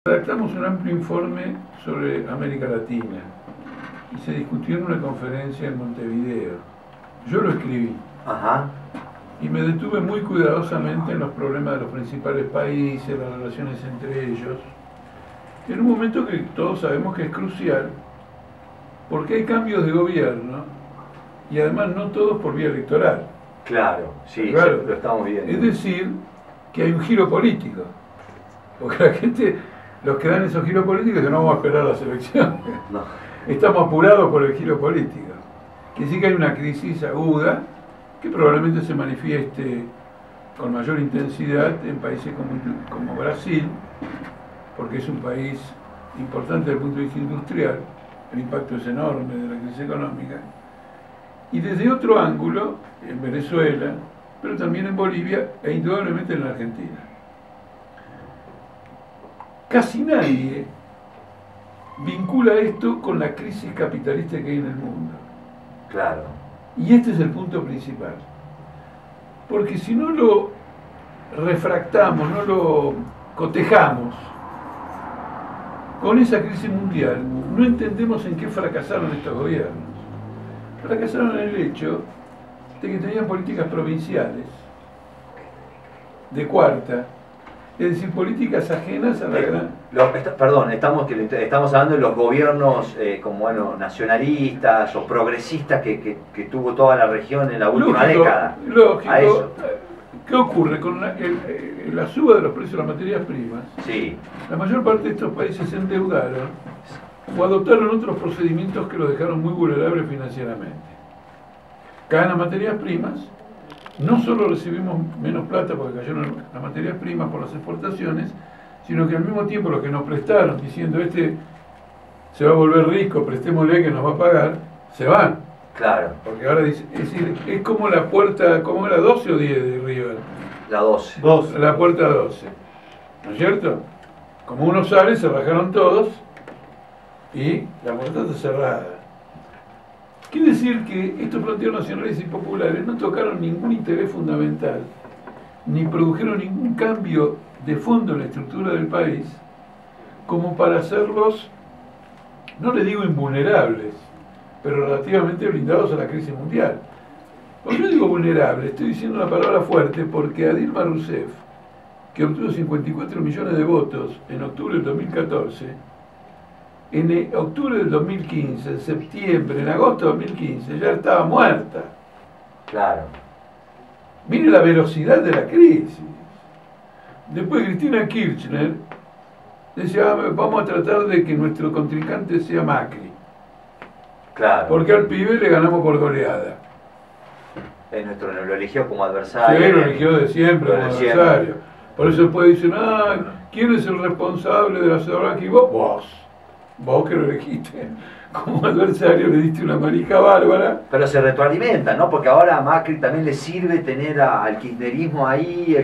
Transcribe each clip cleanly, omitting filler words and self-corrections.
Redactamos un amplio informe sobre América Latina y se discutió en una conferencia en Montevideo. Yo lo escribí. Ajá. Y me detuve muy cuidadosamente en los problemas de los principales países, las relaciones entre ellos, en un momento que todos sabemos que es crucial, porque hay cambios de gobierno y además no todos por vía electoral. Claro, sí, Claro. lo estamos viendo. Es decir, que hay un giro político, porque la gente, los que dan esos giros políticos, dicen no vamos a esperar las elecciones. No. Estamos apurados por el giro político. Quiere decir que hay una crisis aguda que probablemente se manifieste con mayor intensidad en países como Brasil, porque es un país importante desde el punto de vista industrial, el impacto es enorme de la crisis económica, y desde otro ángulo, en Venezuela, pero también en Bolivia e indudablemente en la Argentina. Casi nadie vincula esto con la crisis capitalista que hay en el mundo. Claro. Y este es el punto principal. Porque si no lo refractamos, no lo cotejamos con esa crisis mundial, no entendemos en qué fracasaron estos gobiernos. Fracasaron en el hecho de que tenían políticas provinciales, de cuarta, es decir, políticas ajenas a la gran... Perdón, estamos hablando de los gobiernos como nacionalistas o progresistas que tuvo toda la región en la última década. Lógico. ¿Qué ocurre? Con la suba de los precios de las materias primas, sí, la mayor parte de estos países se endeudaron o adoptaron otros procedimientos que los dejaron muy vulnerables financieramente. Caen las materias primas, no solo recibimos menos plata porque cayeron las materias primas por las exportaciones, sino que al mismo tiempo los que nos prestaron diciendo este se va a volver rico, prestémosle que nos va a pagar, se van. Claro. Porque ahora dice, es decir, es como la puerta, ¿cómo era? 12 o 10 de River. La 12. La puerta 12. ¿No es cierto? Como uno sale, se bajaron todos y la puerta está cerrada. Quiere decir que estos planteos nacionales y populares no tocaron ningún interés fundamental, ni produjeron ningún cambio de fondo en la estructura del país, como para hacerlos, no les digo invulnerables, pero relativamente blindados a la crisis mundial. Cuando yo digo vulnerable, estoy diciendo una palabra fuerte porque a Dilma Rousseff, que obtuvo 54 millones de votos en octubre del 2014, en octubre del 2015, en septiembre, en agosto del 2015, ya estaba muerta. Claro. Mire la velocidad de la crisis. Después Cristina Kirchner decía, vamos a tratar de que nuestro contrincante sea Macri. Claro. Porque al pibe le ganamos por goleada. Lo eligió como adversario. Sí, lo eligió de siempre como adversario. Por eso después dicen, ¿quién es el responsable de la ciudad? Vos que lo elegiste como adversario, le diste una marija bárbara. Pero se retroalimenta, ¿no? Porque ahora a Macri también le sirve tener al kirchnerismo ahí.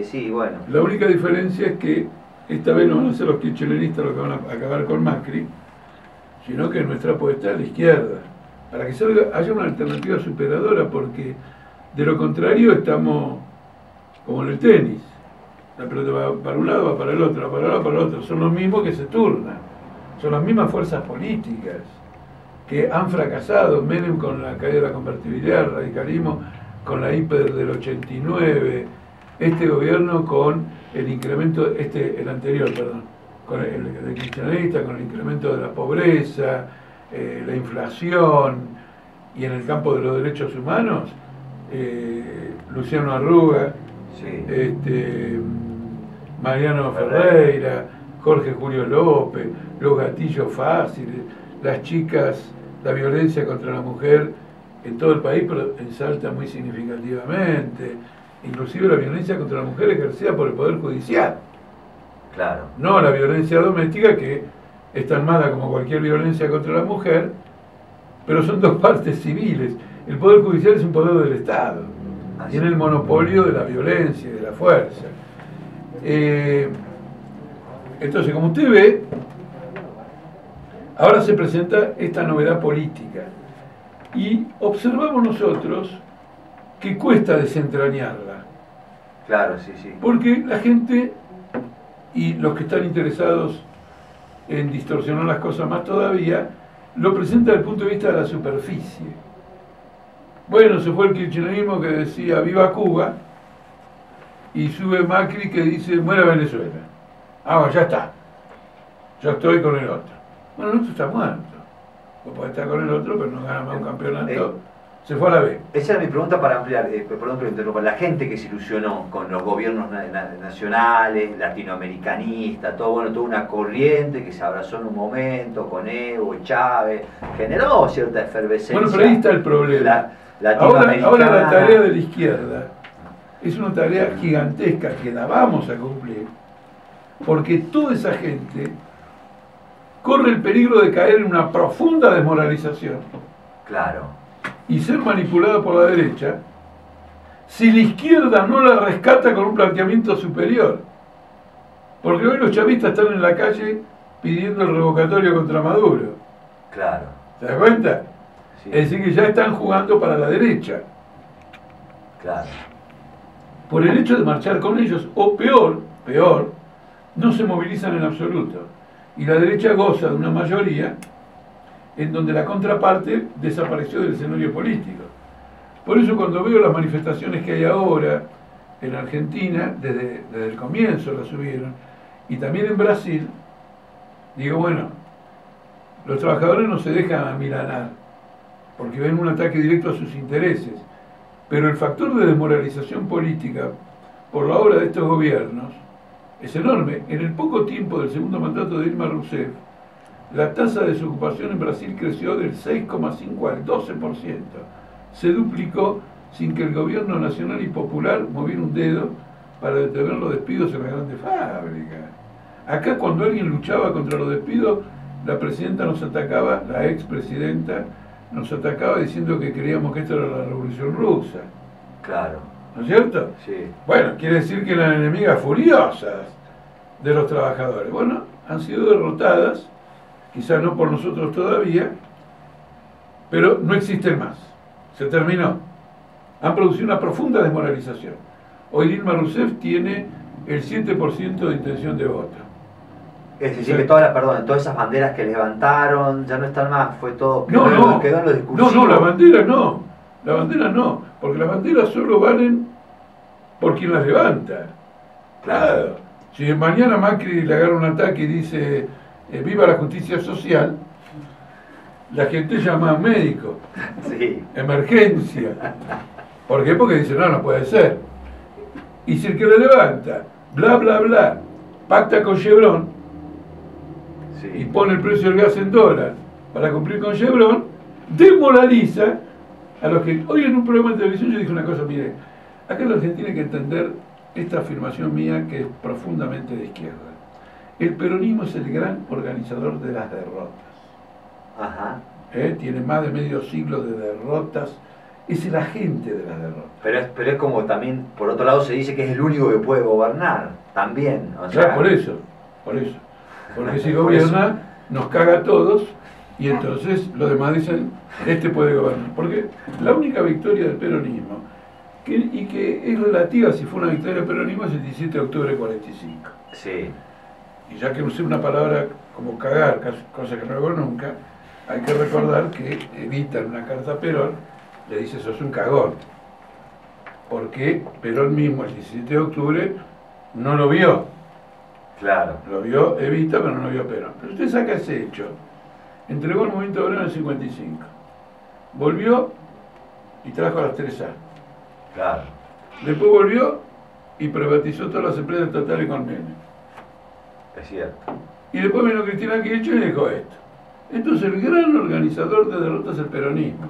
Sí, bueno. La única diferencia es que esta vez no van a ser los kirchneristas los que van a acabar con Macri, sino que nuestra apuesta es a la izquierda, para que haya una alternativa superadora, porque de lo contrario estamos como en el tenis. La pelota va para un lado, va para el otro, va para el lado, para el otro. Son los mismos que se turnan. Son las mismas fuerzas políticas que han fracasado. Menem con la caída de la convertibilidad, el radicalismo con la hiper del 89, este gobierno con el incremento, el anterior, perdón, con el kirchnerista, con el incremento de la pobreza, la inflación, y en el campo de los derechos humanos, Luciano Arruga, sí, Mariano Ferreira, Jorge Julio López, los gatillos fáciles, las chicas, la violencia contra la mujer en todo el país, pero en Salta muy significativamente, inclusive la violencia contra la mujer ejercida por el Poder Judicial. Claro. No la violencia doméstica, que es tan mala como cualquier violencia contra la mujer, pero son dos partes civiles. El Poder Judicial es un poder del Estado, tiene el monopolio de la violencia y de la fuerza. Entonces, como usted ve, ahora se presenta esta novedad política y observamos nosotros que cuesta desentrañarla. Claro, sí, sí. Porque la gente y los que están interesados en distorsionar las cosas más todavía, lo presenta desde el punto de vista de la superficie. Bueno, se fue el kirchnerismo que decía viva Cuba, y sube Macri que dice muera Venezuela. Ah, bueno, ya está. Yo estoy con el otro. Bueno, el otro está muerto. Vos podés estar con el otro, pero no gana más un campeonato. Se fue a la B. Esa era mi pregunta para ampliar, perdón que lo interrumpa. La gente que se ilusionó con los gobiernos nacionales, latinoamericanistas, todo, bueno, toda una corriente que se abrazó en un momento con Evo y Chávez, generó cierta efervescencia. Bueno, pero ahí está el problema. Ahora la tarea de la izquierda es una tarea gigantesca que la vamos a cumplir, porque toda esa gente corre el peligro de caer en una profunda desmoralización. Claro. Y ser manipulada por la derecha, si la izquierda no la rescata con un planteamiento superior. Porque hoy los chavistas están en la calle pidiendo el revocatorio contra Maduro. Claro. ¿Te das cuenta? Sí. Es decir, que ya están jugando para la derecha. Claro. Por el hecho de marchar con ellos, o peor, no se movilizan en absoluto. Y la derecha goza de una mayoría en donde la contraparte desapareció del escenario político. Por eso cuando veo las manifestaciones que hay ahora en Argentina, desde el comienzo las subieron, y también en Brasil, digo, bueno, los trabajadores no se dejan amilanar, porque ven un ataque directo a sus intereses, pero el factor de desmoralización política por la obra de estos gobiernos es enorme. En el poco tiempo del segundo mandato de Dilma Rousseff, la tasa de desocupación en Brasil creció del 6,5 al 12%. Se duplicó sin que el gobierno nacional y popular moviera un dedo para detener los despidos en las grandes fábricas. Acá cuando alguien luchaba contra los despidos, la presidenta nos atacaba, la expresidenta nos atacaba diciendo que creíamos que esto era la revolución rusa. Claro. ¿No es cierto? Sí. Bueno, quiere decir que eran enemigas furiosas de los trabajadores. Bueno, han sido derrotadas, quizás no por nosotros todavía, pero no existen más. Se terminó. Han producido una profunda desmoralización. Hoy Dilma Rousseff tiene el 7% de intención de voto. Es decir, que todas esas banderas que levantaron ya no están más, fue todo, quedó en los discursivos. No, la bandera no, porque las banderas solo valen por quien las levanta. Claro. Si mañana Macri le agarra un ataque y dice viva la justicia social, la gente llama a un médico. Sí. Emergencia. ¿Por qué? Porque dice, no puede ser. Y si el que le levanta, bla, bla, bla, pacta con Chevron, sí, y pone el precio del gas en dólar para cumplir con Chevron, desmoraliza a los que... Hoy en un programa de televisión yo dije una cosa, mire, acá en la Argentina hay que entender esta afirmación mía que es profundamente de izquierda. El peronismo es el gran organizador de las derrotas. Ajá. Tiene más de medio siglo de derrotas, es el agente de las derrotas. Pero es como también, por otro lado, se dice que es el único que puede gobernar, también. O sea, por eso. Porque si gobierna, nos caga a todos, y entonces los demás dicen, este puede gobernar. Porque la única victoria del peronismo, y que es relativa si fue una victoria del peronismo, es el 17 de octubre de 45. Sí. Y ya que usé una palabra como cagar, cosa que no hago nunca, hay que recordar que Evita en una carta a Perón le dice sos un cagón. Porque Perón mismo el 17 de octubre no lo vio. Claro. Lo vio Evita, pero no lo vio Perón. Pero usted saca ese hecho. Entregó el movimiento obrero en el 55. Volvió y trajo a las 3A. Claro. Después volvió y privatizó todas las empresas estatales con Menem. Es cierto. Y después vino Cristina Kirchner y dijo esto. Entonces el gran organizador de derrotas es el peronismo.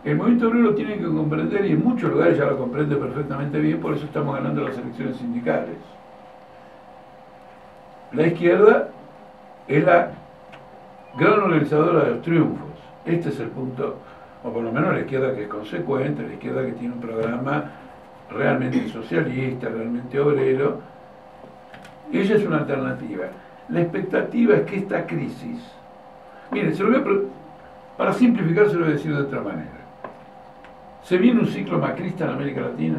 El movimiento obrero lo tiene que comprender y en muchos lugares ya lo comprende perfectamente bien, por eso estamos ganando las elecciones sindicales. La izquierda es la gran organizadora de los triunfos. Este es el punto, o por lo menos la izquierda que es consecuente, la izquierda que tiene un programa realmente socialista, realmente obrero. Ella es una alternativa. La expectativa es que esta crisis... Mire, para simplificar se lo voy a decir de otra manera. ¿Se viene un ciclo macrista en América Latina?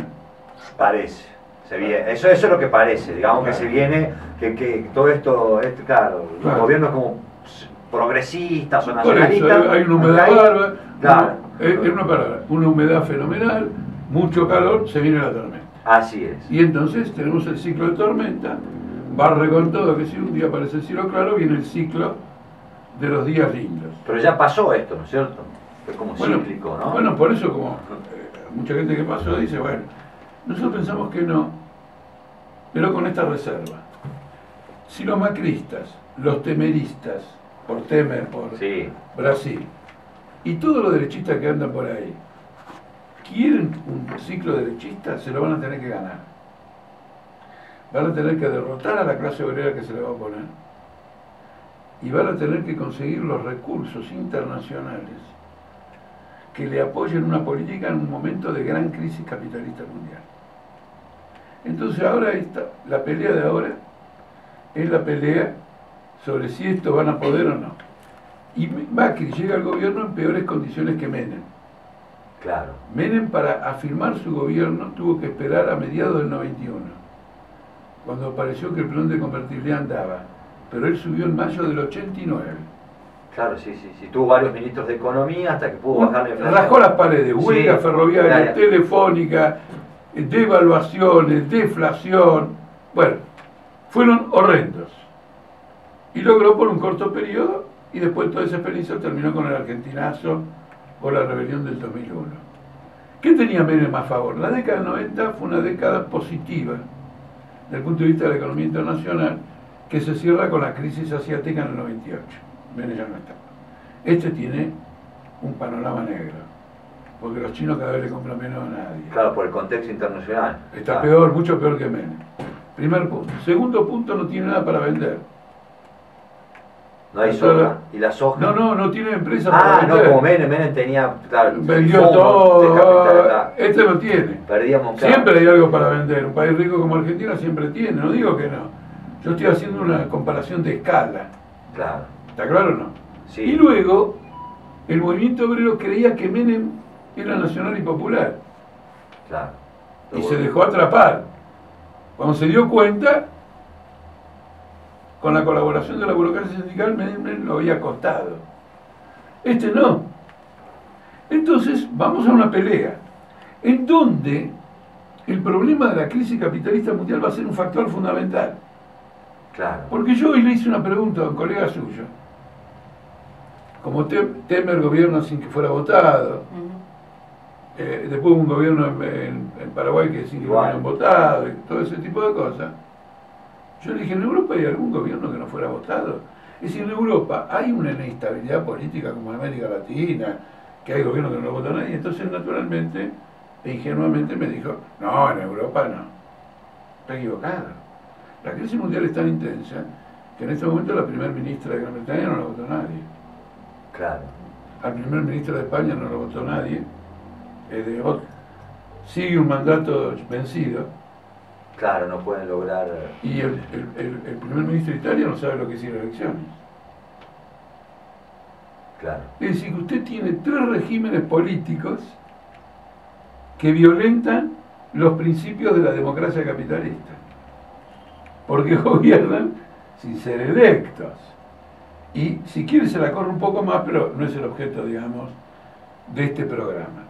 Parece. Se viene, eso es lo que parece, digamos, claro, que se viene, que todo esto, claro, los gobiernos como progresistas o nacionalistas. Por eso hay una humedad bárbara, claro, es una palabra, una humedad fenomenal, mucho calor, se viene la tormenta. Así es. Y entonces tenemos el ciclo de tormenta, barre con todo, que si un día aparece el cielo claro, viene el ciclo de los días lindos. Pero ya pasó esto, ¿no es cierto? Es como cíclico, ¿no? Bueno, por eso como mucha gente que pasó dice, bueno, nosotros pensamos que no, pero con esta reserva. Si los macristas, los temeristas, por Temer, por sí, Brasil, y todos los derechistas que andan por ahí, quieren un ciclo derechista, se lo van a tener que ganar. Van a tener que derrotar a la clase obrera que se le va a poner y van a tener que conseguir los recursos internacionales que le apoyen una política en un momento de gran crisis capitalista mundial. Entonces ahora la pelea de ahora es la pelea sobre si esto van a poder o no. Y Macri llega al gobierno en peores condiciones que Menem. claro. Menem, para afirmar su gobierno, tuvo que esperar a mediados del 91, cuando pareció que el plan de convertibilidad andaba, pero él subió en mayo del 89. Claro, sí. Tuvo varios ministros de economía hasta que pudo bajar la inflación. Rascó las paredes, huelga sí, ferroviaria, telefónica, devaluaciones, deflación. Bueno, fueron horrendos. Y logró por un corto periodo, y después toda esa experiencia terminó con el argentinazo o la rebelión del 2001. ¿Qué tenía Menem a favor? La década del 90 fue una década positiva, desde el punto de vista de la economía internacional, que se cierra con la crisis asiática en el 98. Menem ya no está. Este tiene un panorama negro, porque los chinos cada vez le compran menos a nadie. Claro, por el contexto internacional. Está peor, mucho peor que Menem. Primer punto. Segundo punto, no tiene nada para vender. No hay soja. ¿Y la soja? No tiene empresa para vender. No, como Menem tenía, claro, vendió todo. Capital, este no tiene. Perdíamos, claro. Siempre hay algo para vender. Un país rico como Argentina siempre tiene, no digo que no. Yo estoy haciendo una comparación de escala. Claro. ¿Está claro o no? Sí. Y luego, el movimiento obrero creía que Menem era nacional y popular. Claro. Y se dejó atrapar. Cuando se dio cuenta, con la colaboración de la burocracia sindical, Menem lo había costado. Este no. Entonces, vamos a una pelea, en donde el problema de la crisis capitalista mundial va a ser un factor fundamental. Claro. Porque yo hoy le hice una pregunta a un colega suyo. Como Temer gobierna sin que fuera votado, después hubo un gobierno en Paraguay que sin que lo hubieran votado, y todo ese tipo de cosas. Yo le dije, ¿en Europa hay algún gobierno que no fuera votado? Es decir, en Europa hay una inestabilidad política como en América Latina, que hay gobiernos que no lo vota nadie. Entonces, naturalmente e ingenuamente me dijo, no, en Europa no. Está equivocado. La crisis mundial es tan intensa que en este momento la primer ministra de Gran Bretaña no la votó nadie. Claro. Al primer ministro de España no lo votó nadie. Sigue un mandato vencido. Claro, no pueden lograr. Y el primer ministro de Italia no sabe lo que es ir a elecciones. Claro. Es decir, que usted tiene 3 regímenes políticos que violentan los principios de la democracia capitalista. Porque gobiernan sin ser electos. Y si quiere se la corre un poco más, pero no es el objeto, digamos, de este programa.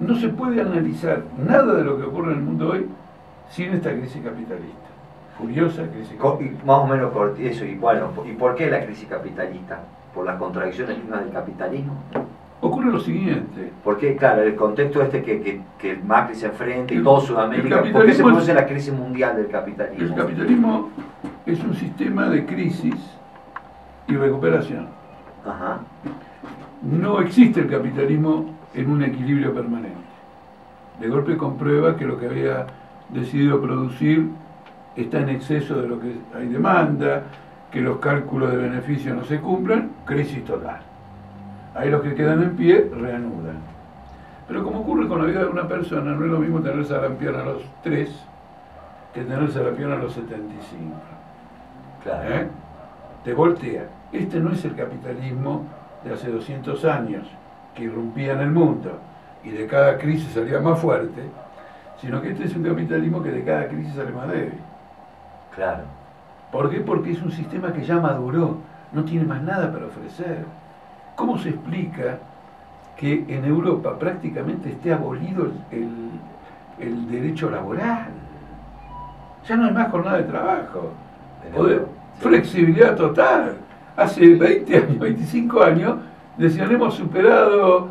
No se puede analizar nada de lo que ocurre en el mundo hoy sin esta crisis capitalista. Furiosa crisis capitalista. Y más o menos por eso, y bueno, ¿y por qué la crisis capitalista? ¿Por las contradicciones mismas del capitalismo? Ocurre lo siguiente. Porque, claro, el contexto que el Macri se enfrenta y todo Sudamérica, ¿por qué se produce la crisis mundial del capitalismo? El capitalismo es un sistema de crisis y recuperación. Ajá. No existe el capitalismo en un equilibrio permanente. De golpe comprueba que lo que había decidido producir está en exceso de lo que hay demanda, que los cálculos de beneficio no se cumplen, crisis total. Ahí los que quedan en pie reanudan. Pero como ocurre con la vida de una persona, no es lo mismo tener sarampión a los 3 que tener sarampión a los 75. Claro. Te voltea. Este no es el capitalismo de hace 200 años, que irrumpía en el mundo y de cada crisis salía más fuerte, sino que este es un capitalismo que de cada crisis sale más débil. Claro. ¿Por qué? Porque es un sistema que ya maduró, no tiene más nada para ofrecer. ¿Cómo se explica que en Europa prácticamente esté abolido el derecho laboral? Ya no hay más jornada de trabajo. Flexibilidad total. Hace 20 años, 25 años, decían, hemos superado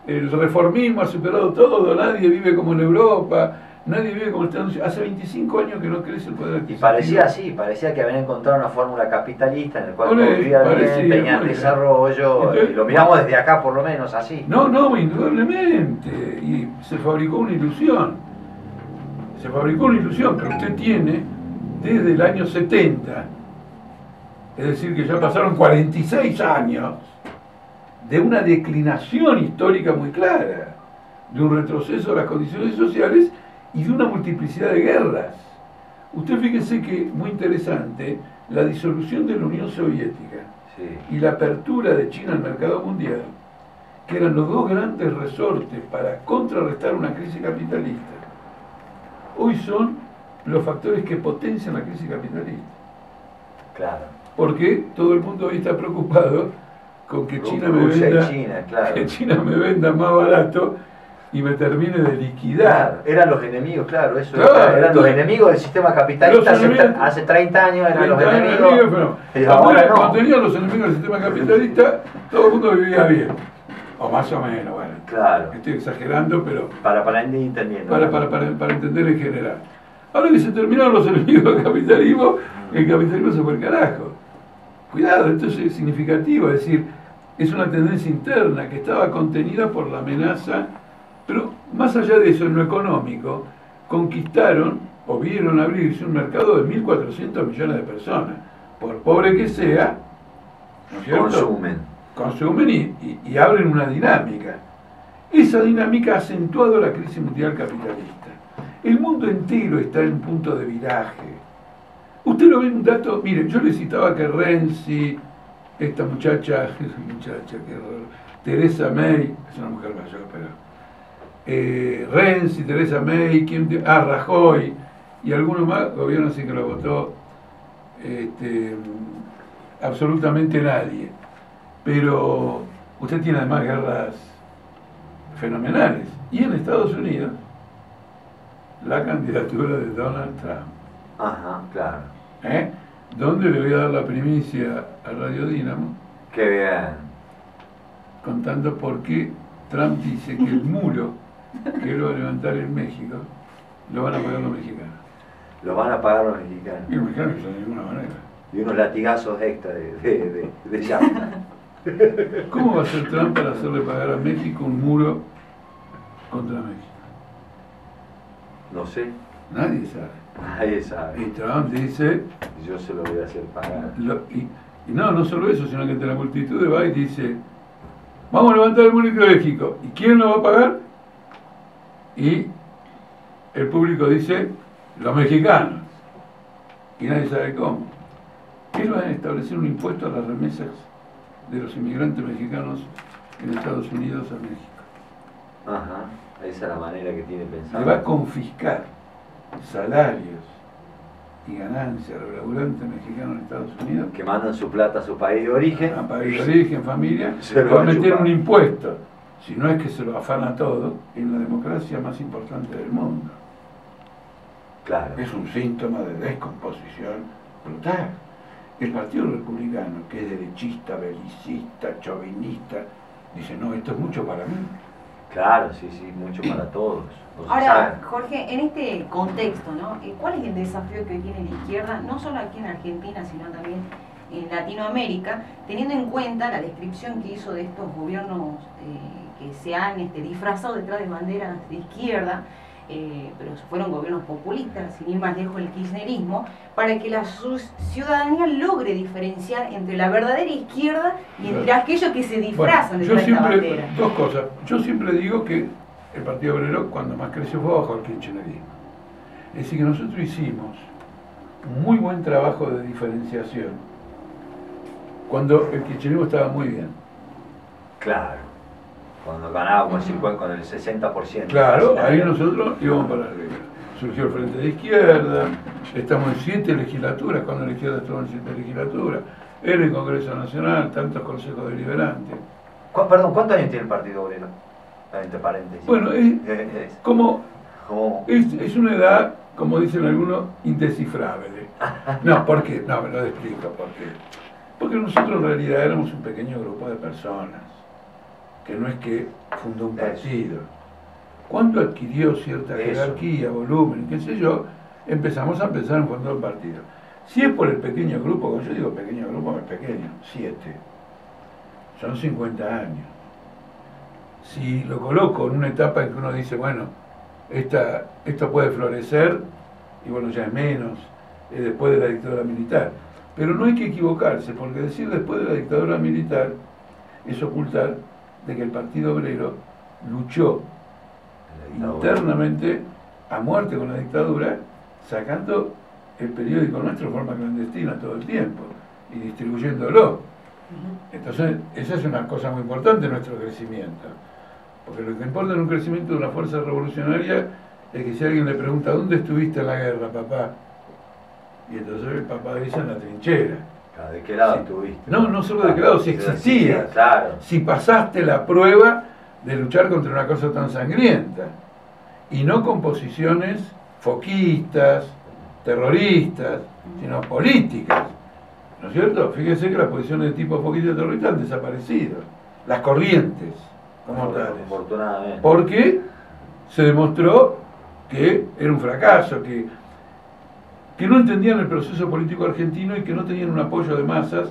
el reformismo, ha superado todo, nadie vive como en Europa, nadie vive como en Estados Unidos. Hace 25 años que no crece el poder adquisitivo. Y parecía así, parecía que habían encontrado una fórmula capitalista en la cual todos vivían bien, tenían desarrollo. Entonces, lo miramos desde acá por lo menos así. No, indudablemente. Y se fabricó una ilusión. Se fabricó una ilusión que usted tiene desde el año 70. Es decir, que ya pasaron 46 años de una declinación histórica muy clara, de un retroceso de las condiciones sociales y de una multiplicidad de guerras. Usted fíjese que, muy interesante, la disolución de la Unión Soviética y la apertura de China al mercado mundial, que eran los dos grandes resortes para contrarrestar una crisis capitalista, hoy son los factores que potencian la crisis capitalista. Claro. Porque todo el mundo hoy está preocupado con que China me venda más barato y me termine de liquidar. Claro, eran los enemigos, claro, eso claro, eran los enemigos del sistema capitalista hace 30 años, eran los enemigos. Pero ahora no. Cuando tenían los enemigos del sistema capitalista, todo el mundo vivía bien. O más o menos, bueno. Claro. Estoy exagerando, pero... Para ir entendiendo. Para entender en general. Ahora que se terminaron los enemigos del capitalismo, el capitalismo se fue al carajo. Cuidado, esto es significativo, es decir, es una tendencia interna que estaba contenida por la amenaza, pero más allá de eso, en lo económico, conquistaron o vieron abrirse un mercado de 1.400 millones de personas. Por pobre que sea, ¿no es cierto? Consumen y abren una dinámica. Esa dinámica ha acentuado la crisis mundial capitalista. El mundo entero está en un punto de viraje. Usted lo ve en un dato, mire, yo le citaba que Renzi, esta muchacha, qué horror, Theresa May, es una mujer mayor, pero Renzi, Theresa May, Rajoy y algunos más, gobierno así que lo votó absolutamente nadie. Pero usted tiene además guerras fenomenales. Y en Estados Unidos, la candidatura de Donald Trump. Ajá, claro. ¿Dónde le voy a dar la primicia a Radio Dínamo? Qué bien. Contando por qué Trump dice que el muro que él va a levantar en México lo van a pagar los mexicanos. Lo van a pagar los mexicanos. Y los mexicanos de ninguna manera. Y unos latigazos extra de llama. ¿Cómo va a ser Trump para hacerle pagar a México un muro contra México? No sé. Nadie sabe. Nadie sabe. Y Trump dice... Yo se lo voy a hacer pagar. Y no solo eso, sino que entre la multitud va y dice, vamos a levantar el muro de México. ¿Y quién lo va a pagar? Y el público dice, los mexicanos. Y nadie sabe cómo. Ellos van a establecer un impuesto a las remesas de los inmigrantes mexicanos en Estados Unidos a México. Ajá, esa es la manera que tiene pensado. Le va a confiscar salarios y ganancias a los laburantes mexicanos en Estados Unidos. Que mandan su plata a su país de origen. A país de origen, familia. Se va a meter un impuesto. Si no es que se lo afana todo, en la democracia más importante del mundo. Claro. Es un síntoma de descomposición brutal. El Partido Republicano, que es derechista, belicista, chauvinista, dice, no, esto es mucho para mí. Claro, sí, mucho para todos. Ahora, Jorge, en este contexto, ¿no? ¿Cuál es el desafío que hoy tiene la izquierda, no solo aquí en Argentina, sino también en Latinoamérica, teniendo en cuenta la descripción que hizo de estos gobiernos que se han disfrazado detrás de banderas de izquierda, pero fueron gobiernos populistas, sin ir más lejos el kirchnerismo, para que la ciudadanía logre diferenciar entre la verdadera izquierda y entre aquellos que se disfrazan detrás de esta bandera? Dos cosas. Yo siempre digo que el Partido Obrero, cuando más creció, fue bajo el kirchnerismo. Es decir, que nosotros hicimos un muy buen trabajo de diferenciación cuando el kirchnerismo estaba muy bien. Claro. Cuando ganaba con el 60%. Claro, ahí nosotros íbamos para arriba. Surgió el Frente de Izquierda, estamos en 7 legislaturas, cuando la izquierda estuvo en 7 legislaturas, en el Congreso Nacional, tantos consejos deliberantes. Perdón, ¿cuántos años tiene el Partido Obrero? Entre paréntesis. Bueno, es una edad, como dicen algunos, indescifrable. No, ¿por qué? No, me lo explico por qué. Porque nosotros en realidad éramos un pequeño grupo de personas, que no es que fundó un partido. Cuando adquirió cierta jerarquía, volumen, qué sé yo, empezamos a pensar en fundar un partido. Si es por el pequeño grupo, cuando yo digo pequeño grupo, es pequeño, 7. Son 50 años. Si lo coloco en una etapa en que uno dice, bueno, esto puede florecer, y bueno, ya es menos, después de la dictadura militar. Pero no hay que equivocarse, porque decir después de la dictadura militar es ocultar de que el Partido Obrero luchó internamente a muerte con la dictadura, sacando el periódico nuestro de forma clandestina todo el tiempo y distribuyéndolo. Entonces, esa es una cosa muy importante en nuestro crecimiento. Porque lo que importa en un crecimiento de una fuerza revolucionaria es que si alguien le pregunta, ¿dónde estuviste en la guerra, papá? Y entonces el papá dice, en la trinchera. ¿De qué lado estuviste? No solo de qué lado, si existía. Claro. Si pasaste la prueba de luchar contra una cosa tan sangrienta. Y no con posiciones foquistas, terroristas, sino políticas. ¿No es cierto? Fíjense que las posiciones de tipo foquista y terrorista han desaparecido. Las corrientes, como tales. Afortunadamente. Porque se demostró que era un fracaso, que no entendían el proceso político argentino y que no tenían un apoyo de masas,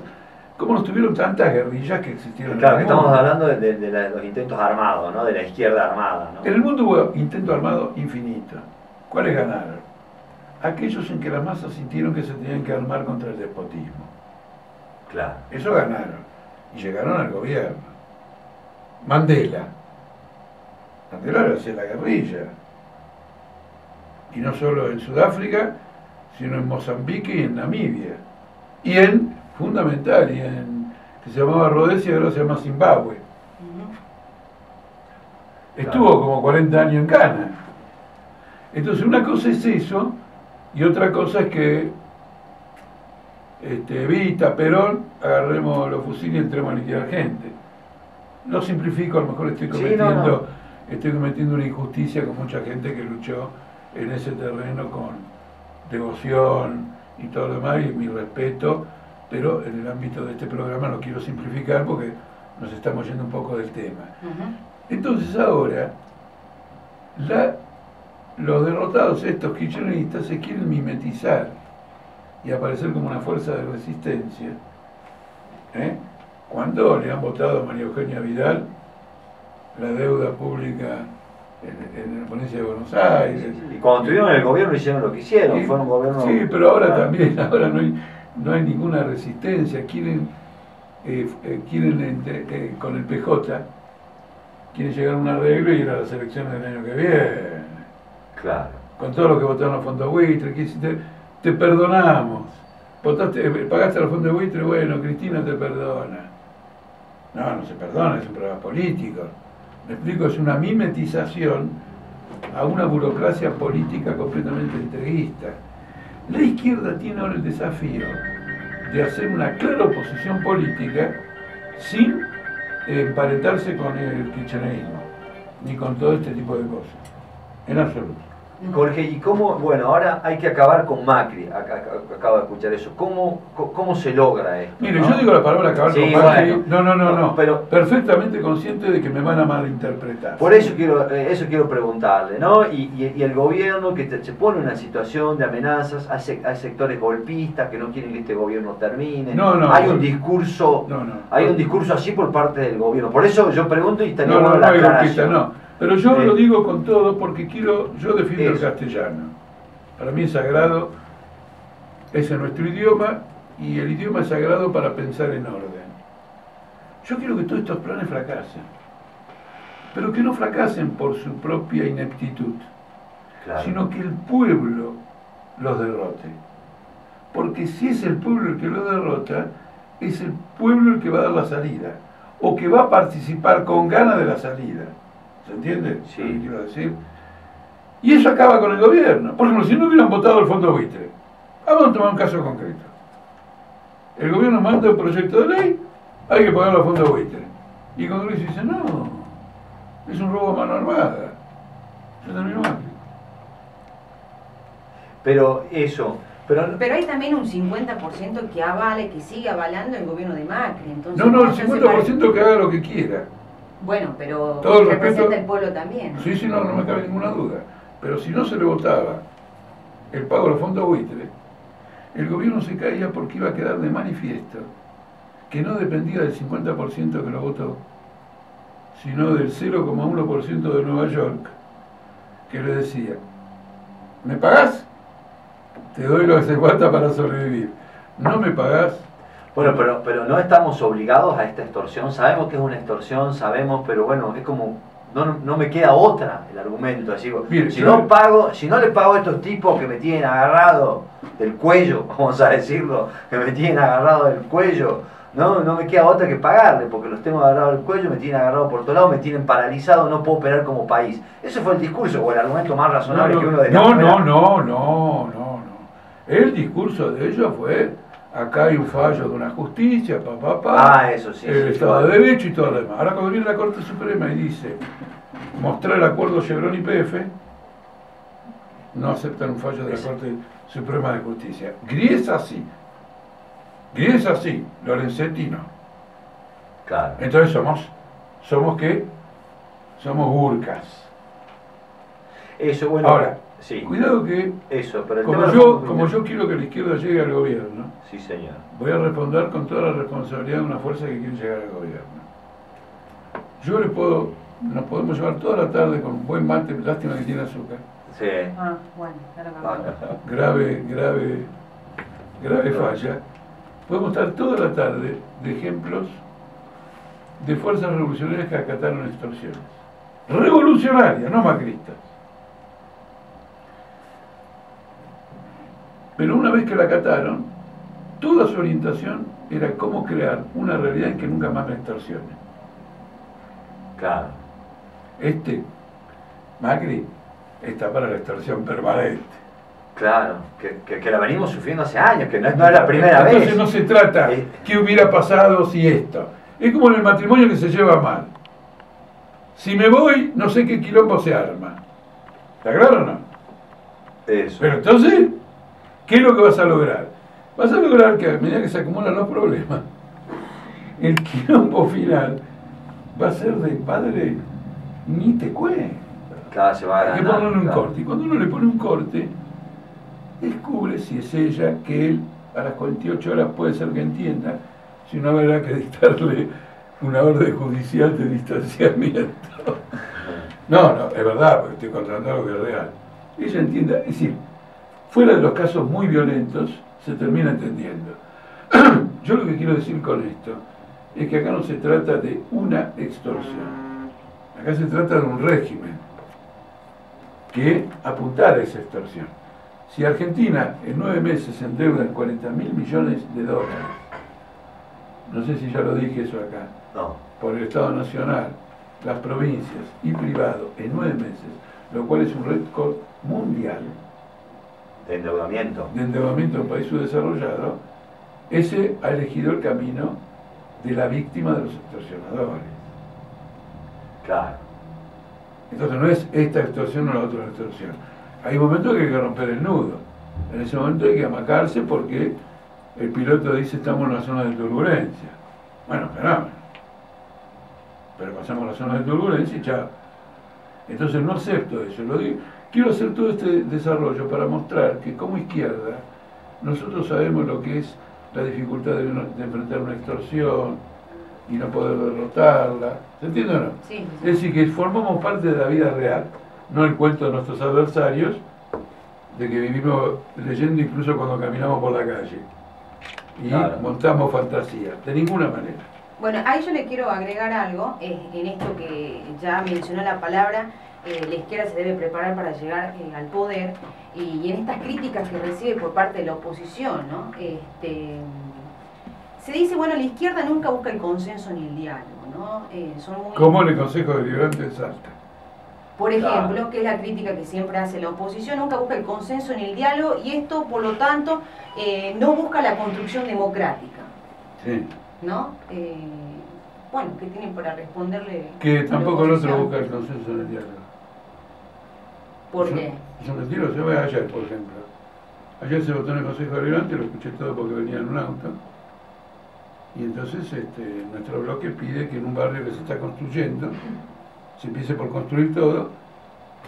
como nos tuvieron tantas guerrillas que existieron claro, en el mundo. Estamos hablando de los intentos armados, ¿no? De la izquierda armada, ¿no? En el mundo hubo intento armado infinito. ¿Cuáles ganaron? Aquellos en que las masas sintieron que se tenían que armar contra el despotismo. Claro. Eso ganaron. Y llegaron al gobierno. Mandela lo hacía la guerrilla. Y no solo en Sudáfrica, sino en Mozambique y en Namibia. Y fundamental, que se llamaba Rhodesia y ahora se llama Zimbabue. Estuvo como 40 años en Ghana. Entonces una cosa es eso, y otra cosa es que Evita, Perón, agarremos los fusiles y entremos a liquidar gente. Lo simplifico, a lo mejor estoy cometiendo una injusticia con mucha gente que luchó en ese terreno con devoción y todo lo demás, y mi respeto, pero en el ámbito de este programa no quiero simplificar porque nos estamos yendo un poco del tema. Entonces ahora, los derrotados, estos kirchneristas, se quieren mimetizar y aparecer como una fuerza de resistencia, cuando le han votado a María Eugenia Vidal la deuda pública en la provincia de Buenos Aires. Y cuando estuvieron en el gobierno hicieron lo que hicieron, fue un gobierno... Sí, pero ahora también, ahora no hay ninguna resistencia, quieren con el PJ, quieren llegar a un arreglo y ir a las elecciones del año que viene. Claro. Con todo lo que votaron los fondos buitre, te perdonamos. Pagaste los fondos buitre, bueno, Cristina te perdona. No se perdona, es un problema político. Me explico, es una mimetización a una burocracia política completamente entreguista. La izquierda tiene ahora el desafío de hacer una clara oposición política sin emparentarse con el kirchnerismo, ni con todo este tipo de cosas, en absoluto. Jorge, ¿y cómo? Bueno, ahora hay que acabar con Macri, acabo de escuchar eso. ¿Cómo se logra esto? Mire, yo digo la palabra acabar con Macri, bueno, no, pero perfectamente consciente de que me van a malinterpretar. Por eso quiero preguntarle, ¿no? Y el gobierno que se pone en una situación de amenazas, hay sectores golpistas que no quieren que este gobierno termine. Hay un discurso así por parte del gobierno. Por eso yo pregunto y estaría bueno la aclaración. Pero yo lo digo con todo porque yo defiendo el castellano. Para mí es sagrado, ese es nuestro idioma, y el idioma es sagrado para pensar en orden. Yo quiero que todos estos planes fracasen, pero que no fracasen por su propia ineptitud, sino que el pueblo los derrote. Porque si es el pueblo el que los derrota, es el pueblo el que va a dar la salida. o que va a participar con ganas de la salida. ¿Se entiende? Sí. Lo que quiero decir. Y eso acaba con el gobierno. Por ejemplo, si no hubieran votado el fondo buitre, vamos a tomar un caso concreto. El gobierno manda un proyecto de ley, hay que pagar los fondos buitre. Y el Congreso dice, no, es un robo a mano armada. Se terminó Macri. Pero eso, Pero hay también un 50% que avale, que sigue avalando el gobierno de Macri. Entonces, No, el se 50% que haga lo que quiera. Bueno, pero Todo el representa respeto- el pueblo también. Sí, sí, no me cabe ninguna duda. Pero si no se le votaba el pago de los fondos buitre, el gobierno se caía porque iba a quedar de manifiesto que no dependía del 50% que lo votó, sino del 0,1% de Nueva York, que le decía, ¿me pagás? Te doy lo que se falta para sobrevivir. ¿No me pagás? bueno, pero no estamos obligados a esta extorsión. Sabemos que es una extorsión, sabemos, pero bueno, es como, no me queda otra el argumento. Así, Mire, si yo- no le pago a estos tipos que me tienen agarrado del cuello, vamos a decirlo, que me tienen agarrado del cuello, no me queda otra que pagarle, porque los tengo agarrado del cuello, me tienen agarrado por todos lados, me tienen paralizado, no puedo operar como país. Ese fue el discurso, o el argumento más razonable que uno de No. El discurso de ellos fue, acá hay un fallo de una justicia, Ah, eso sí. el sí, Estado sí. de Derecho y todo lo demás. Ahora cuando viene la Corte Suprema y dice, mostrar el acuerdo Chevron y PF, no aceptan un fallo de la Corte Suprema de Justicia. Griesa sí, Lorenzetti no. Claro. Entonces somos ¿qué? Somos burcas. Eso, bueno, Ahora, sí. cuidado que, Eso, pero el como tema yo, yo quiero que la izquierda llegue al gobierno, Sí, señor. voy a responder con toda la responsabilidad de una fuerza que quiere llegar al gobierno. Nos podemos llevar toda la tarde con un buen mate, lástima que tiene azúcar. Sí. Ah, bueno, ahora vamos. Grave falla. Podemos estar toda la tarde de ejemplos de fuerzas revolucionarias que acataron extorsiones. Revolucionarias, no macristas. Pero una vez que la acataron, toda su orientación era cómo crear una realidad en que nunca más la extorsionen. Claro. Macri, está para la extorsión permanente. Claro, que la venimos sufriendo hace años, que no es la primera Entonces vez. no se trata qué hubiera pasado si esto. Es como en el matrimonio que se lleva mal. Si me voy, no sé qué quilombo se arma. ¿Está claro o no? Eso. Pero entonces, ¿qué es lo que vas a lograr? Vas a lograr que a medida que se acumulan los problemas, el quilombo final va a ser de padre, ni te cuento. Claro, se va a Hay que ganar. ponerle un claro. corte. Y cuando uno le pone un corte, descubre si es ella que él a las 48 horas puede ser que entienda, si no habrá que dictarle una orden judicial de distanciamiento. No, es verdad, porque estoy contando algo que es real. Ella entienda, es decir, fuera de los casos muy violentos, se termina entendiendo. Yo lo que quiero decir con esto es que acá no se trata de una extorsión, acá se trata de un régimen que apuntara a esa extorsión. Si Argentina en 9 meses se endeuda en 40.000 millones de dólares, no sé si ya lo dije eso acá, No. por el Estado Nacional, las provincias y privado en 9 meses, lo cual es un récord mundial De endeudamiento. de endeudamiento de un país subdesarrollado, ese ha elegido el camino de la víctima de los extorsionadores. Claro. Entonces no es esta extorsión o la otra extorsión. Hay momentos que hay que romper el nudo. En ese momento hay que amacarse porque el piloto dice estamos en una zona de turbulencia. Bueno, fenómeno. Pero pasamos la zona de turbulencia y chao. Entonces no acepto eso. Quiero hacer todo este desarrollo para mostrar que como izquierda nosotros sabemos lo que es la dificultad de enfrentar una extorsión y no poder derrotarla. ¿Se entiende o no? Sí. Es decir, que formamos parte de la vida real, no el cuento de nuestros adversarios, de que vivimos leyendo incluso cuando caminamos por la calle. Y Claro. montamos fantasía, de ninguna manera. Bueno, ahí yo le quiero agregar algo, en esto que ya mencionó la palabra, la izquierda se debe preparar para llegar al poder, y en estas críticas que recibe por parte de la oposición, ¿no? Se dice, bueno, la izquierda nunca busca el consenso ni el diálogo, ¿no? ¿no? Son muy... Como en el Consejo Deliberante de Salta. Por ejemplo, que es la crítica que siempre hace la oposición, nunca busca el consenso ni el diálogo y esto, por lo tanto, no busca la construcción democrática. Sí. ¿No? Bueno, ¿qué tienen para responderle? Que tampoco el otro busca el consenso en el diálogo. ¿Por qué? Es un retiro, se ve ayer, por ejemplo. Ayer se votó en el Consejo Deliberante, lo escuché todo porque venía en un auto. Y entonces nuestro bloque pide que en un barrio que se está construyendo se empiece por construir todo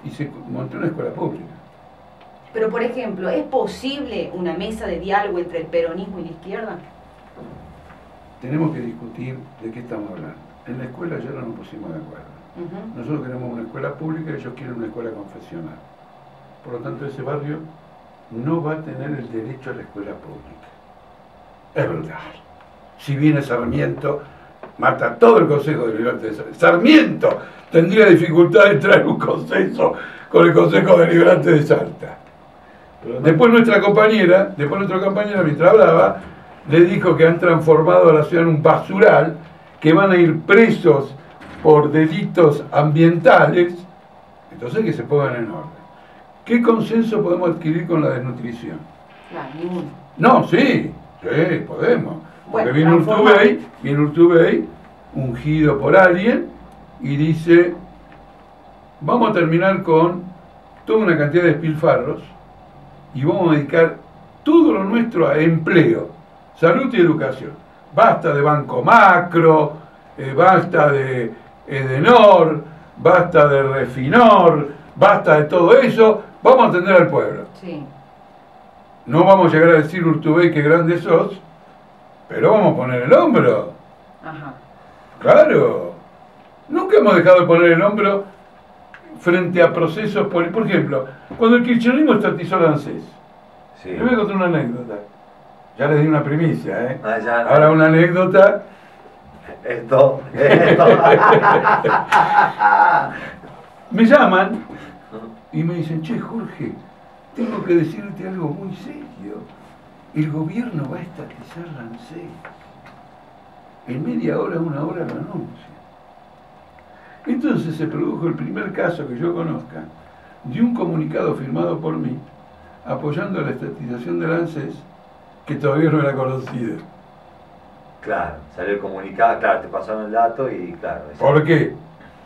y se monte una escuela pública. Pero, por ejemplo, ¿es posible una mesa de diálogo entre el peronismo y la izquierda? Tenemos que discutir de qué estamos hablando. En la escuela ya no nos pusimos de acuerdo. Nosotros queremos una escuela pública y ellos quieren una escuela confesional. Por lo tanto, ese barrio no va a tener el derecho a la escuela pública. Es brutal. Si viene Sarmiento, mata todo el Consejo Deliberante de Salta. Sarmiento tendría dificultad de traer un consenso con el Consejo Deliberante de Salta. Después nuestra compañera, mientras hablaba, le dijo que han transformado a la ciudad en un basural, que van a ir presos por delitos ambientales, entonces que se pongan en orden. ¿Qué consenso podemos adquirir con la desnutrición? Ninguno. No, sí, podemos. Porque Bueno, viene Urtubey, ungido por alguien, y dice, vamos a terminar con toda una cantidad de despilfarros y vamos a dedicar todo lo nuestro a empleo, salud y educación. Basta de Banco Macro, basta de Edenor, basta de Refinor, basta de todo eso, vamos a atender al pueblo. Sí. No vamos a llegar a decir, Urtubey, qué grande sos, pero vamos a poner el hombro. Ajá. Claro. Nunca hemos dejado de poner el hombro frente a procesos por ejemplo, cuando el kirchnerismo estatizó el ANSES. Sí. Les voy a contar una anécdota. Ya les di una primicia, ¿eh? Ya. Ahora una anécdota. Esto. Me llaman y me dicen, che, Jorge, tengo que decirte algo muy serio. El gobierno va a estatizar la ANSES. En media hora, una hora lo anuncia. Entonces se produjo el primer caso que yo conozca de un comunicado firmado por mí apoyando la estatización del ANSES que todavía no era conocido. Claro, salió el comunicado, claro, te pasaron el dato y claro. ¿Por qué?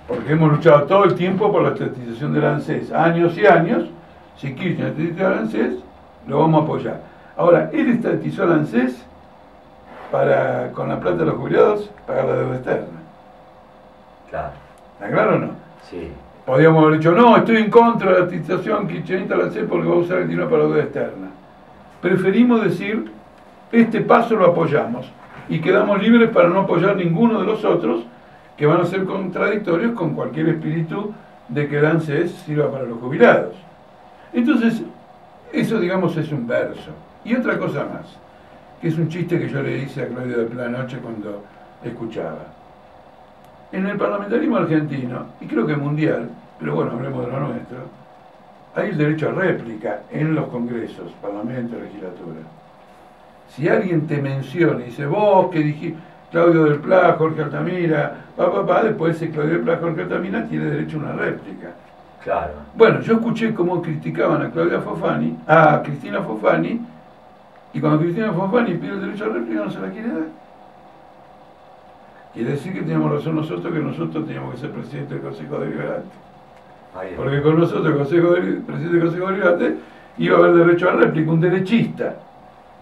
Porque hemos luchado todo el tiempo por la estatización del ANSES, años y años. Si Kirchner estatiza el ANSES, lo vamos a apoyar. Ahora, él estatizó el ANSES para, con la plata de los jubilados, pagar la deuda externa. Claro. ¿Está claro o no? Sí. Podríamos haber dicho, no, estoy en contra de la estatización kirchnerista del ANSES porque va a usar el dinero para la deuda externa. Preferimos decir, este paso lo apoyamos y quedamos libres para no apoyar ninguno de los otros que van a ser contradictorios con cualquier espíritu de que el ANSES sirva para los jubilados. Entonces, eso digamos es un verso. Y otra cosa más, que es un chiste que yo le hice a Claudio de Pla anoche cuando escuchaba. En el parlamentarismo argentino, y creo que mundial, pero bueno, hablemos de lo nuestro, hay el derecho a réplica en los congresos, parlamento, legislatura. Si alguien te menciona y dice, vos que dijiste, Claudio del Pla, Jorge Altamira, después ese Claudio del Pla, Jorge Altamira tiene derecho a una réplica. Claro. Bueno, yo escuché cómo criticaban a Cristina Fofani, y cuando Cristina Fofani pide el derecho a réplica no se la quiere dar. Quiere decir que teníamos razón nosotros, que nosotros teníamos que ser presidente del Consejo Deliberante. Porque con nosotros, el presidente del Consejo Deliberante, iba a haber derecho a réplica, un derechista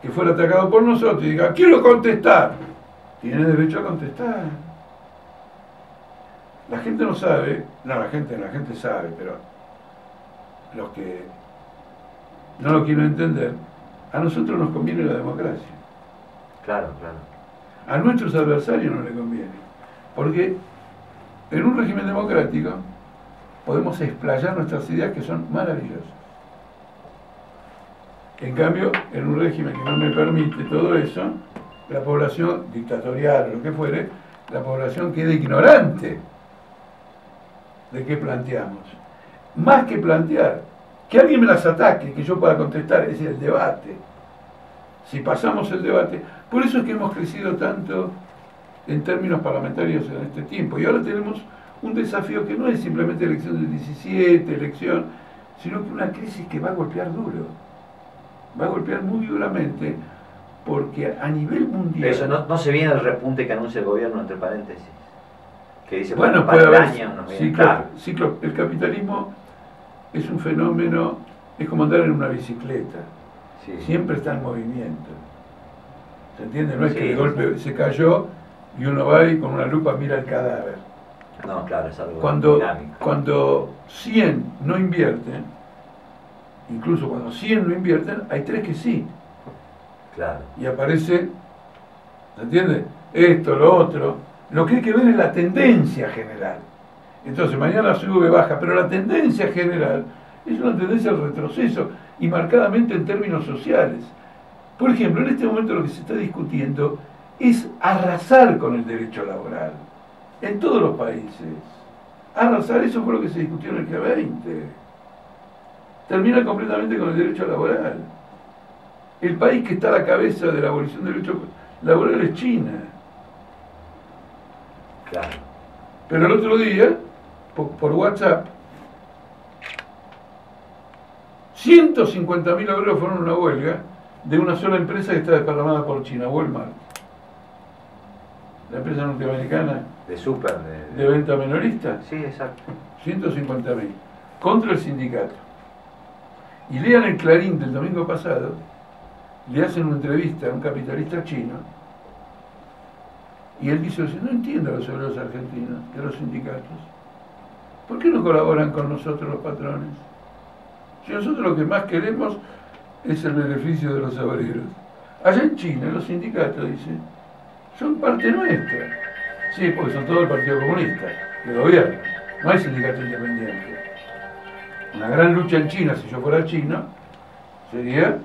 que fuera atacado por nosotros y diga, quiero contestar. Tiene derecho a contestar. La gente no sabe, la gente sabe, pero los que no lo quieren entender, a nosotros nos conviene la democracia. Claro, claro. A nuestros adversarios no les conviene, porque en un régimen democrático podemos explayar nuestras ideas que son maravillosas. En cambio, en un régimen que no me permite todo eso, la población dictatorial o lo que fuere, la población queda ignorante de qué planteamos. Más que plantear, que alguien me las ataque, que yo pueda contestar, es el debate. Si pasamos el debate, por eso es que hemos crecido tanto en términos parlamentarios en este tiempo. Y ahora tenemos un desafío que no es simplemente elección del 17, elección, sino que una crisis que va a golpear duro. Va a golpear muy duramente, porque a nivel mundial... Eso no se viene el repunte que anuncia el gobierno, entre paréntesis. Que dice, bueno, para puede el haber año nos viene, ciclo, claro. ciclo. El capitalismo es un fenómeno, es como andar en una bicicleta. Sí. Siempre está en movimiento. ¿Se entiende? No es Sí, que de golpe se cayó y uno va y con una lupa mira el cadáver. No, claro, es algo Cuando 100 dinámico. no invierten, incluso cuando 100 no invierten, hay 3 que sí. Claro. Y aparece, ¿se entiende? Esto, lo otro. Lo que hay que ver es la tendencia general. Entonces, mañana sube, baja, pero la tendencia general es una tendencia al retroceso y marcadamente en términos sociales. Por ejemplo, en este momento lo que se está discutiendo es arrasar con el derecho laboral en todos los países. Arrasar, eso fue lo que se discutió en el G20. Termina completamente con el derecho laboral. El país que está a la cabeza de la abolición del derecho laboral es China. Claro. Pero el otro día, por WhatsApp, 150.000 obreros fueron a una huelga de una sola empresa que está desparramada por China, Walmart. La empresa norteamericana De súper. de venta minorista. Sí, exacto. 150.000 contra el sindicato. Y lean el Clarín del domingo pasado, le hacen una entrevista a un capitalista chino y él dice, no entiendo a los obreros argentinos y a los sindicatos. ¿Por qué no colaboran con nosotros los patrones? Si nosotros lo que más queremos es el beneficio de los obreros. Allá en China los sindicatos, dice, son parte nuestra. Sí, porque son todo el Partido Comunista, el gobierno. No hay sindicato independiente. Una gran lucha en China, si yo fuera chino, sería...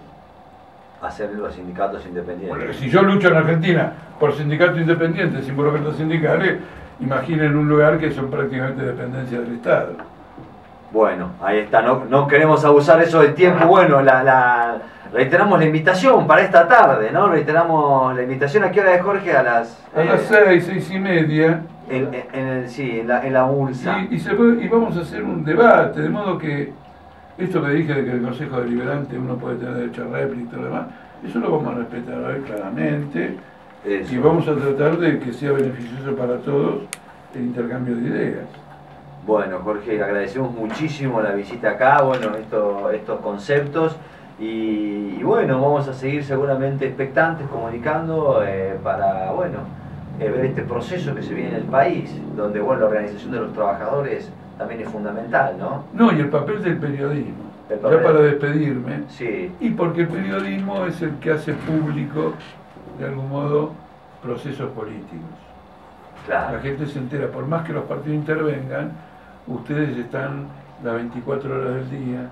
Hacer los sindicatos independientes. Bueno, si yo lucho en Argentina por sindicatos independientes, sin burocratas sindicales, imaginen un lugar que son prácticamente dependencia del Estado. Bueno, ahí está, no queremos abusar eso del tiempo. Bueno, reiteramos la invitación para esta tarde, ¿no? Reiteramos la invitación. ¿A qué hora es, Jorge? A las 6, 6:30. En la ULSA. Y vamos a hacer un debate, de modo que esto que dije de que el Consejo Deliberante uno puede tener derecho a réplica y todo lo demás, eso lo vamos a respetar hoy claramente. Eso. Y vamos a tratar de que sea beneficioso para todos el intercambio de ideas. Bueno, Jorge, agradecemos muchísimo la visita acá, bueno, estos conceptos y bueno, vamos a seguir seguramente expectantes, comunicando para, bueno, ver este proceso que se viene en el país, donde, bueno, la organización de los trabajadores también es fundamental, ¿no? No, y el papel del periodismo. Ya para despedirme. Sí. Y porque el periodismo es el que hace público, de algún modo, procesos políticos. Claro. La gente se entera, por más que los partidos intervengan, ustedes están las 24 horas del día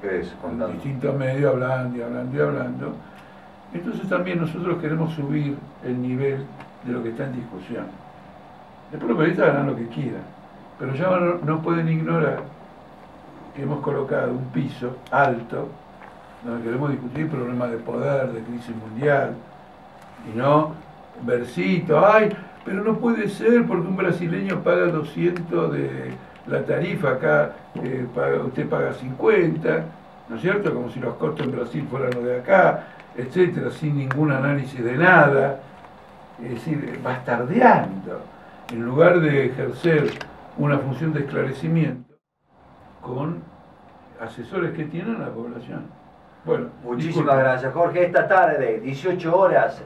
en distintos medios hablando y hablando y hablando. Entonces también nosotros queremos subir el nivel de lo que está en discusión. Después los periodistas harán lo que quieran, pero ya no pueden ignorar que hemos colocado un piso alto donde queremos discutir problemas de poder, de crisis mundial, y no versitos, ay, pero no puede ser porque un brasileño paga 200 de la tarifa, acá usted paga 50, ¿no es cierto? Como si los costos en Brasil fueran los de acá, etcétera, sin ningún análisis de nada, es decir, bastardeando, en lugar de ejercer una función de esclarecimiento con asesores que tienen a la población. Bueno, muchísimas gracias, Jorge. Esta tarde, 18 horas,